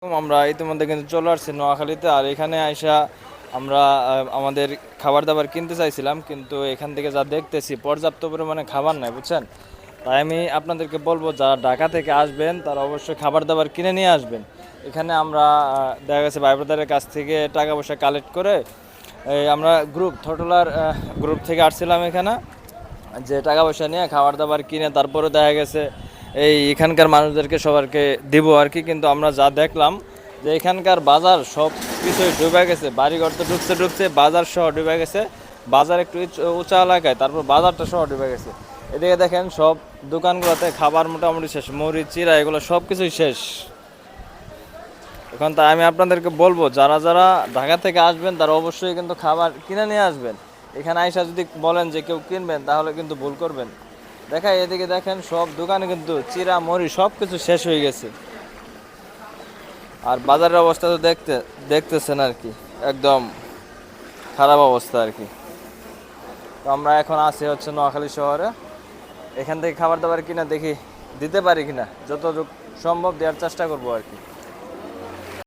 আমরা ইতিমধ্যে কিন্তু চলে আসছি নোয়াখালীতে। আর এখানে আইসা আমরা আমাদের খাবার দাবার কিনতে চাইছিলাম, কিন্তু এখান থেকে যা দেখতেছি পর্যাপ্ত পরিমাণে খাবার নাই, বুঝছেন। তাই আমি আপনাদেরকে বলবো, যারা ঢাকা থেকে আসবেন তারা অবশ্যই খাবার দাবার কিনে নিয়ে আসবেন। এখানে আমরা দেখা গেছে ভাই ব্রাদারের কাছ থেকে টাকা পয়সা কালেক্ট করে আমরা গ্রুপ থটলার গ্রুপ থেকে আসছিলাম এখানে, যে টাকা পয়সা নিয়ে খাবার দাবার কিনে তারপরে দেখা গেছে এখানকার মানুষদেরকে সবারকে দিব আর কি। কিন্তু আমরা যা দেখলাম যে এখানকার বাজার সব কিছুই ডুবে গেছে, বাড়িঘর তো ঢুকছে ঢুকছে, বাজার সহ ডুবে গেছে। বাজার একটু উঁচা এলাকায়, তারপর বাজারটা সহ ডুবে গেছে। এদিকে দেখেন সব দোকানগুলোতে খাবার মোটামুটি শেষ, মরিচ চিরা এগুলো সব কিছুই শেষ এখন। তাই আমি আপনাদেরকে বলবো, যারা যারা ঢাকা থেকে আসবেন তারা অবশ্যই কিন্তু খাবার কিনে নিয়ে আসবেন। এখানে আইসা যদি বলেন যে কেউ কিনবেন, তাহলে কিন্তু ভুল করবেন। দেখাই এদিকে দেখেন সব দোকানে কিন্তু চিরা মরি সব কিছু শেষ হয়ে গেছে। আর বাজারের অবস্থা তো দেখতেছেন আর কি, একদম খারাপ অবস্থা আর কি। তো আমরা এখন আছি হচ্ছে নোয়াখালী শহরে। এখান থেকে খাবার দাবার কিনা দেখি দিতে পারি কিনা, যতটুকু সম্ভব দেওয়ার চেষ্টা করবো আর কি।